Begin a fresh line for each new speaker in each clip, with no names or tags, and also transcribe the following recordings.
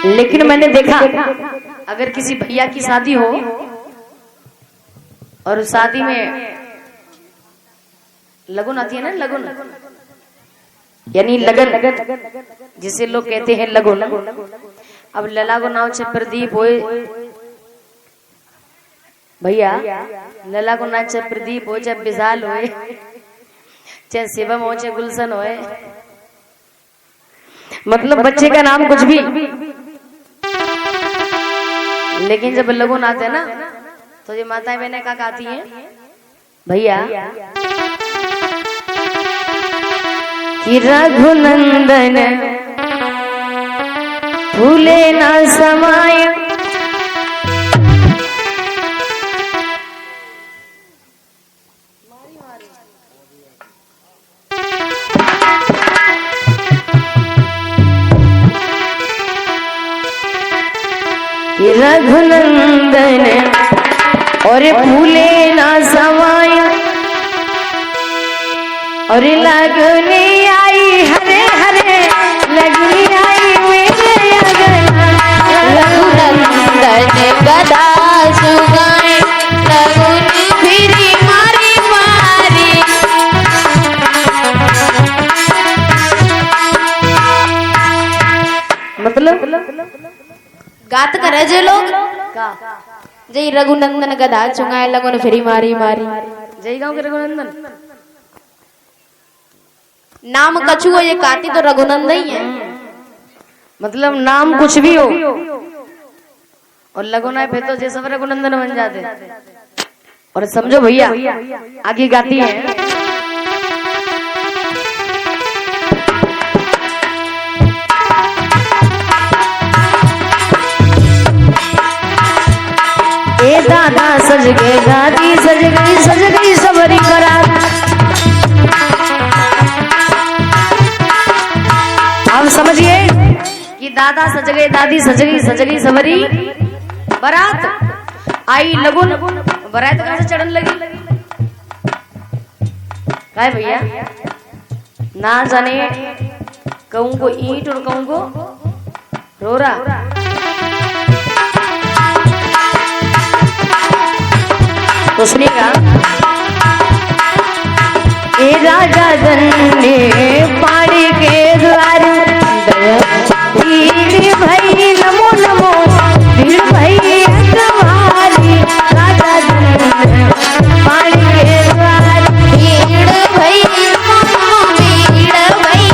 लेकिन मैंने देखा अगर किसी भैया की शादी हो और उस शादी में लगन आती है ना, लगन यानी लगन जिसे लोग कहते हैं लगन। अब लला को नाम से प्रदीप होए भैया, लला को नाम से प्रदीप हो, चाहे विशाल होए, चाहे शिवम हो, चाहे गुलशन होए, मतलब बच्चे का नाम कुछ भी, लेकिन जब लगन आते हैं ना तो ये माताएं बहनें क्या कहती हैं भैया कि रघुनंदन फूले ना समाय। रघुनंदन और फूले ना समाय और लगने आई हरे हरे लगनी आई मेरे
रघुनंदन गदा सुगाए लगुनी फिरी मारी मारी।
मतलब
गात करे जे लोग जय रघुनंदन गदा चुंगाए लगन फिरी मारी मारी।
जय गांव के रघुनंदन
नाम कछु हो ये काती तो रघुनंदन ही है।
मतलब नाम कुछ भी हो और लगना है फिर तो जैसे रघुनंदन बन जाते। और समझो भैया आगे गाती है ए दादा सज गए दादी सज गई सबरी बारात। आप समझिए कि दादा सज गए दादी सज गई सबरी बारात। आई लगुन बारात कहां से चढ़न लगी काय भैया ना जाने कहूं को ईंट और कहूं को रोरा। तो सुनिएगा ए राजा दन्ने पाड़ी के द्वार भीड़ भई नमो नमो भीड़ भई अखबारी। राजा दन्ने पाड़ी के द्वार
भीड़ भई नमो नमो भीड़ भई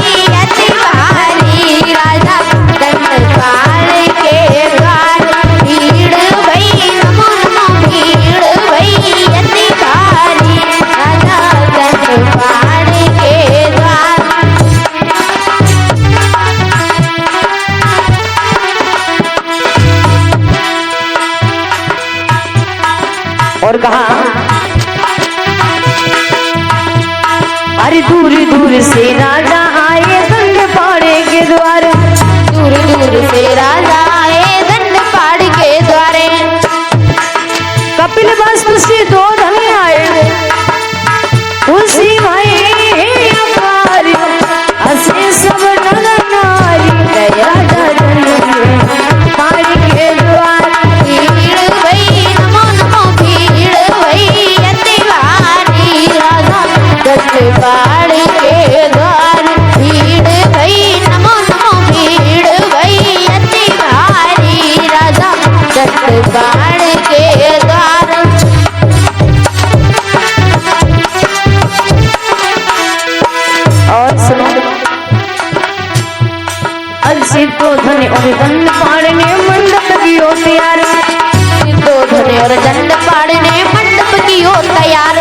अखबारी। राजा दंड पाड़ के द्वार भीड़ भई नमो नमो भीड़ भई अखबारी। राजा दंड पाड़ के द्वार।
और कहा अरे दूर दूर से राजा आए दंड पाड़े के द्वार।
दूर दूर से राजा आए दंड पाड़ के द्वारे।
कपिल वस्तु से दो धन आए तुलसी भाई अपार हंसे सब नर नारी। राजा दंड पाड़ के द्वार
भीड़ भई नमो नमो भीड़ भई अतिवारी। राजा दंड पाड़ के द्वार भीड़ भई नमो नमो भीड़ भई अतिवारी। राजा दंड पाड़ के द्वार।
और सुनो अलसी को धन और दंड पाड़ने मंडप की हो तैयार।
दो धने और दंड पाड़ने मंडप की हो तैयार।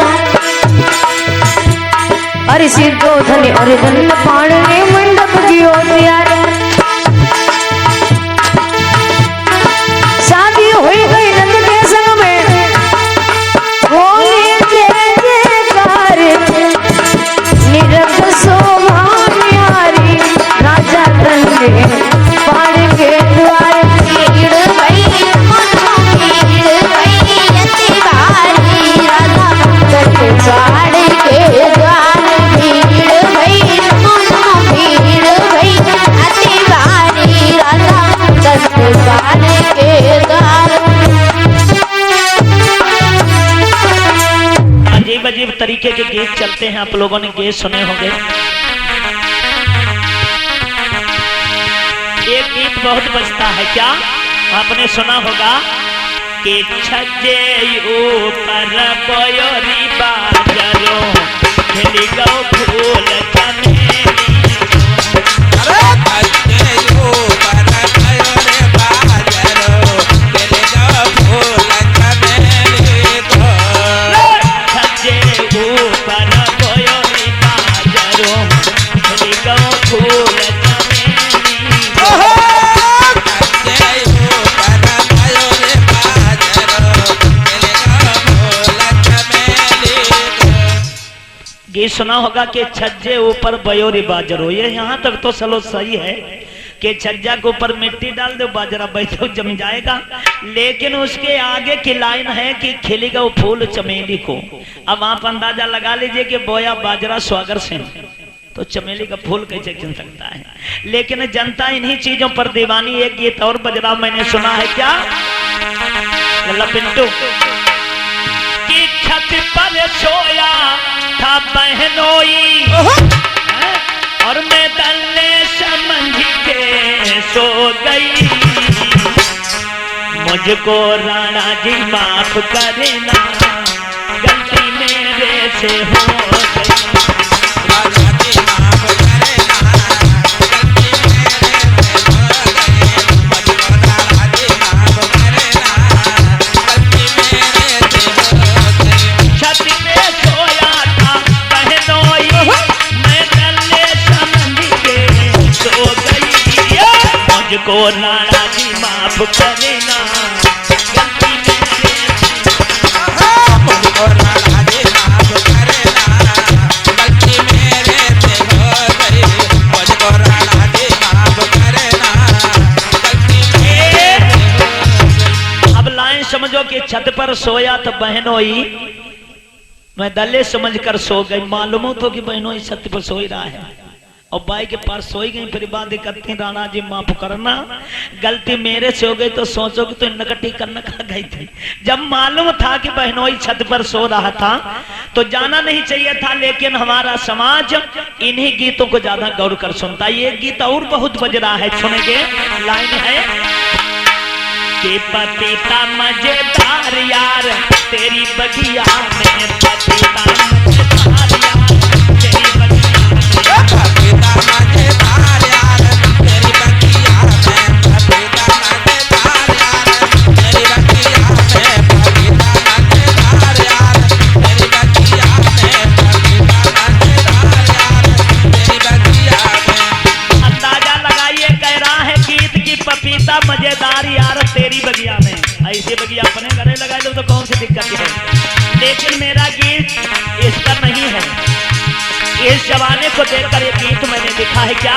अरे सिर को धन और दंड पाड़ने मंडप की हो तैयार। शादी हुई गई नंद के संग में बोले जय जयकार निरख शोभा न्यारी। राजा दंड पाड़ के द्वार
भीड़ भई नमो नमो भीड़ भई अतिवारी। राजा दंड पाड़ के द्वार भीड़ भई नमो नमो भीड़ भई
तरीके के गीत चलते हैं, आप लोगों ने गीत सुने होंगे। एक गीत बहुत बजता है, क्या आपने सुना होगा कि छज्जे ऊपर बोयोरी बाजरो खिली गो फूल चमेली। गीत सुना होगा कि छज्जे ऊपर बयोरी बाजरो। ये यहाँ तक तो चलो सही है कि छज्जा के ऊपर मिट्टी डाल दो, बाजरा बैठो जम जाएगा, लेकिन उसके आगे की लाइन है कि खिलेगा वो फूल चमेली को। अब आप अंदाजा लगा लीजिए कि बोया बाजरा स्वागर से तो चमेली का फूल कैसे चुन सकता है। लेकिन जनता इन्हीं चीजों पर दीवानी। एक गीत और बजरा मैंने सुना है, क्या पिंटू की छत पर सोया था बहनोई और मैं दल्ले समझ के सो गई। मुझको राणा जी माफ करना, गलती मेरे से हो गई। को राणा जी माफ करना, गलती मुझको राणा जी माफ करना, गलती मेरे से हो गई। मुझको राणा जी माफ करना, गलती मेरे से हो गई। अब लाइन समझो कि छत पर सोया तो बहनोई मैं दल्ले समझकर सो गई। मालूम हो तो कि बहनोई छत पर सो ही रहा है और बाई के पास सोई गई। फिर बात करती राणा जी माफ करना, गलती मेरे से हो गई। तो सोचो कि तो नकटी करना खा गई थी। जब मालूम था कि बहनोई छत पर सो रहा था तो जाना नहीं चाहिए था, लेकिन हमारा समाज इन्हीं गीतों को ज्यादा गौर कर सुनता। ये गीत और बहुत बज रहा है, सुनेंगे। लाइन है कि पपीता मजेदार यार तेरी बगिया में, पपीता मजेदार यार तेरी बगिया में, पपीता मजेदार यार तेरी बगिया में, पपीता मजेदार यार तेरी बगिया में, पपीता मजेदार यार तेरी बगिया में, पपीता मजेदार यार तेरी बगिया में। अंदाजा लगाइए, कह रहा है गीत की पपीता मजेदार यार तेरी बगिया में। ऐसी बगिया अपने घरे लगा लो तो कौन सी दिक्कत है, लेकिन मेरा गीत इस पर नहीं है। इस जमाने को देखकर ये गीत मैंने लिखा है, क्या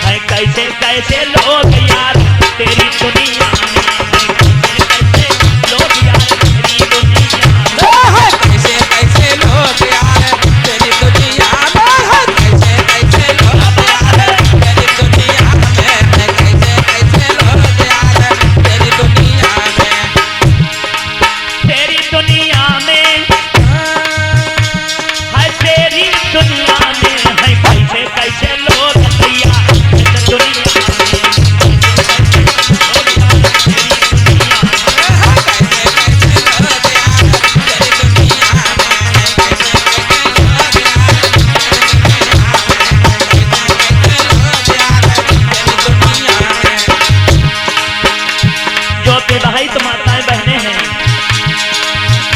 है कैसे कैसे लोग यार तेरी दुनिया में, कैसे लोग यार तेरी दुनिया में, कैसे कैसे लोग यार तेरी दुनिया में, कैसे कैसे लोग यार तेरी दुनिया में, कैसे कैसे लोग यार तेरी दुनिया में, तेरी दुनिया में है, तेरी दुनिया में है, कैसे कैसे लोग भैया दुनिया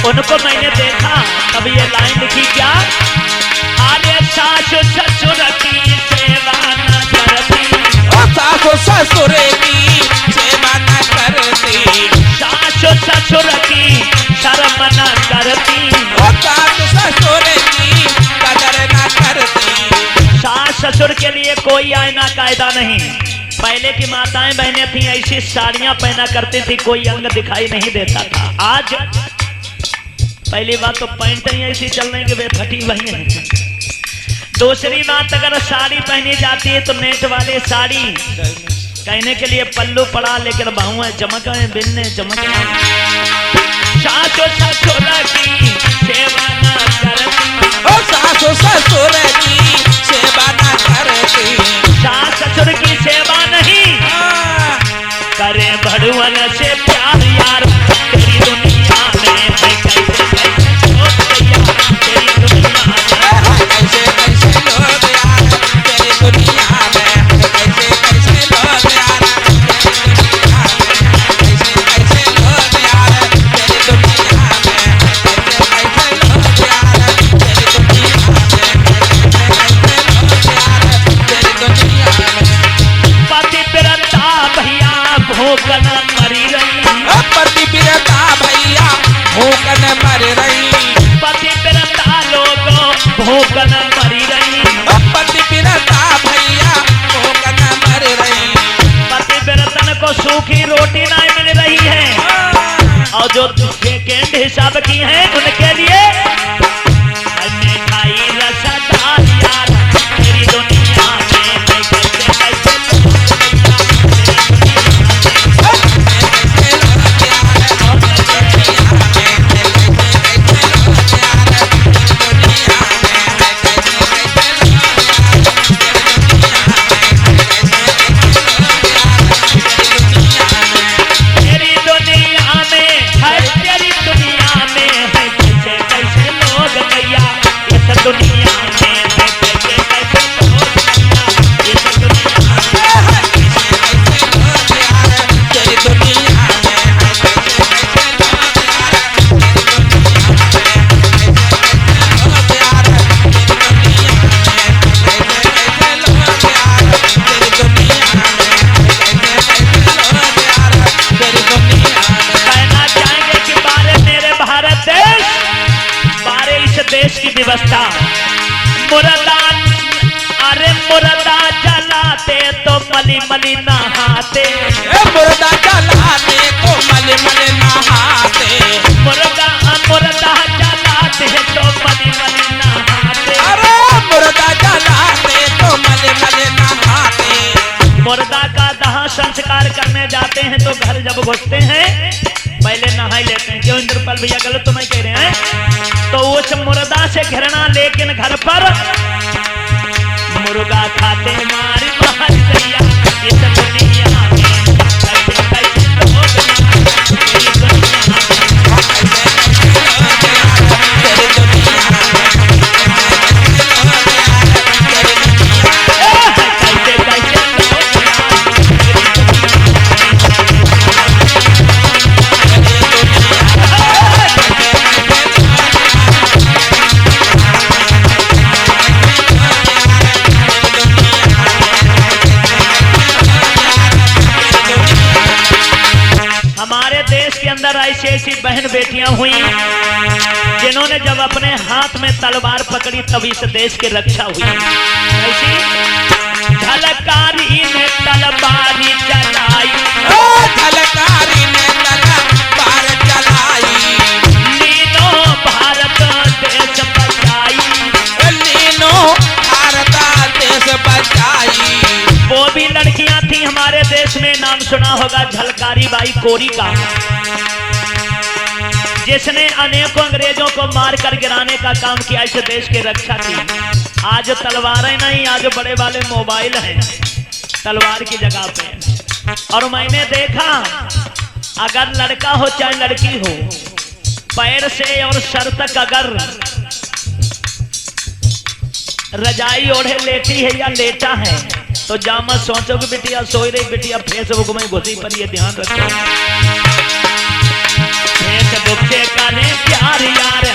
उनको मैंने देखा तब ये लाइन लिखी, क्या अरे सास ससुर की सेवा न करती, सास ससुर की सेवा न करती, सास ससुर की शर्म न करती, सास ससुर की कदर न करती। सास ससुर के लिए कोई आईना कायदा नहीं। पहले की माताएं बहनें थी ऐसी साड़ियां पहना करती थी, कोई अंग दिखाई नहीं देता था। आज पहली बात तो पैंट ही ऐसी चल रही वे फटी वही है। दूसरी बात, अगर साड़ी पहनी जाती है तो नेट वाले साड़ी कहने के लिए पल्लू पड़ा, लेकिन बाहुएं चमक बिन्ने चमक। सासु ससुर की सेवा न करती। ओ सासु ससुर की सेवा न करती। सास ससुर की सेवा नहीं करे भड़ुअन से प्यार यार। तेरी दुनिया में है कैसे कैसे लोग भैया। तेरी दुनिया में कैसे कैसे लोग यार। तेरी दुनिया में कैसे कैसे लोग यार। कैसे कैसे लोग यार। तेरी दुनिया में कैसे कैसे लोग यार। तेरी दुनिया में कैसे कैसे लोग यार। तेरी दुनिया में पति पिरता भैया भूख न मरी रही। पति पिरता भैया भूख न मर रही। पति पिरता लोगों भूख न मरी रही। पति पिरता भैया भूख न मर रही। पति पिरतन को सूखी रोटी नहीं मिल रही है और जो सेकेंड हिसाब की हैं उनके लिए मिठाई रसदार यार। तेरी दुनिया में कैसे कैसे व्यवस्था। मुर्दा अरे मुर्दा जलाते तो मली मली नहाते। मुर्दा जलाते तो मली मली नहाते। मुर्दा मुर्दा जलाते तो मली मली नहाते। अरे मुर्दा जलाते तो मली मली नहाते। मुर्दा का दहा संस्कार करने जाते हैं तो घर जब घुसते हैं पहले नहा लेते हैं। क्यों इंद्रपाल भैया गलत तो नहीं कह रहे हैं। तो उस मुर्दा से घृणा लेकिन घर पर मुर्गा खाते मारी मारी दैया। इस दुनिया में कैसे कैसे लोग तेरी दुनिया में तेरी दुनिया कैसे कैसे हमारे देश के अंदर ऐसी ऐसी बहन बेटियां हुई जिन्होंने जब अपने हाथ में तलवार पकड़ी तभी इस देश की रक्षा हुई। ऐसी झलकारी ने तलवारी चलाई। झलकारी ने तलवार चलाई। लीनो भारत देश बचाई। लीनो भारत देश बचाई। वो भी लड़कियां थी हमारे देश में। नाम सुना होगा झलकारी बाई कोरी का, जिसने अनेकों अंग्रेजों को मारकर गिराने का काम किया। इस देश की रक्षा की। आज तलवारें नहीं, आज बड़े वाले मोबाइल हैं तलवार की जगह पे। और मैंने देखा अगर लड़का हो चाहे लड़की हो, पैर से और सर तक अगर रजाई ओढ़े लेटी है या लेटा है तो जामा सोचो कि बिटिया सोई रही, बिटिया फेसबुक में घुसी पर ये ध्यान रखो। फेसबुक से करे प्यार यार।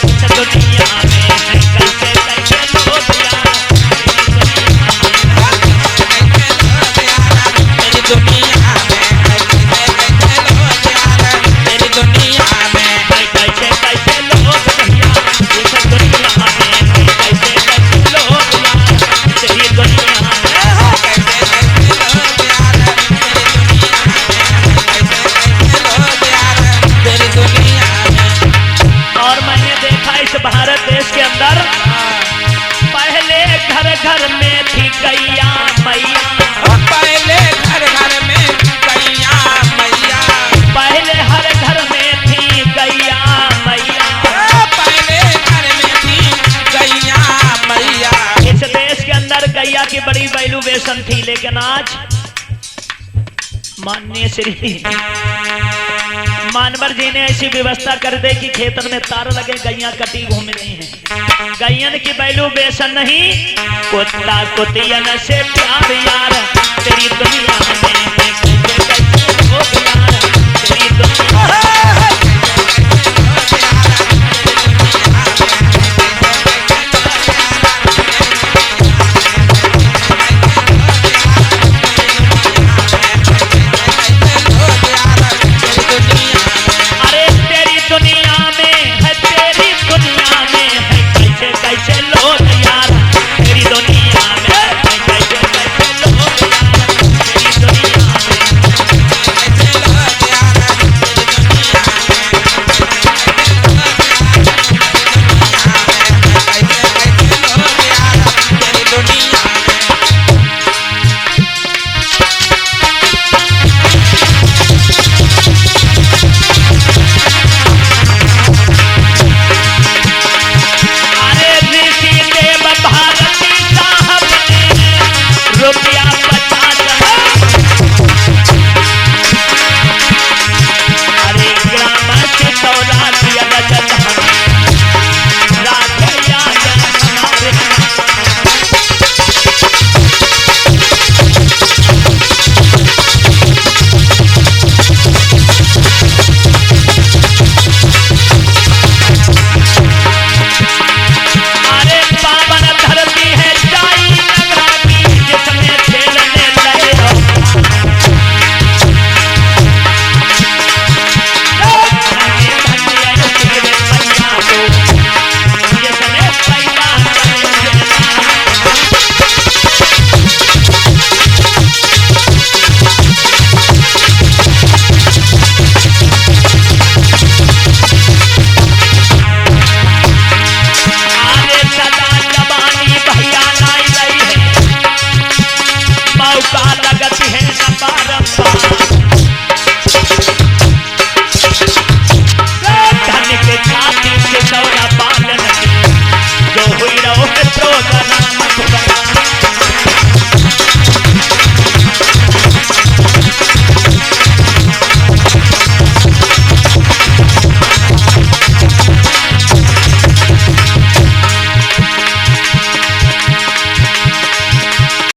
इस दुनिया में है कैसे कैसे लोग यार। तेरी दुनिया में तेरी दुनिया में कैसे कैसे लोग भैया। इस दुनिया में कैसे कैसे लोग यार। तेरी दुनिया भारत देश के अंदर
माननीय श्री मानवर जी ने ऐसी व्यवस्था कर दे कि खेतन में तार लगे, गैया कटी घूम रही हैं। गैयन की बैलू बेसन नहीं, कुत्ता कुतियन से प्यार यार, तेरी दुनिया में कैसे कैसे लोग यार, तेरी दुनिया लगती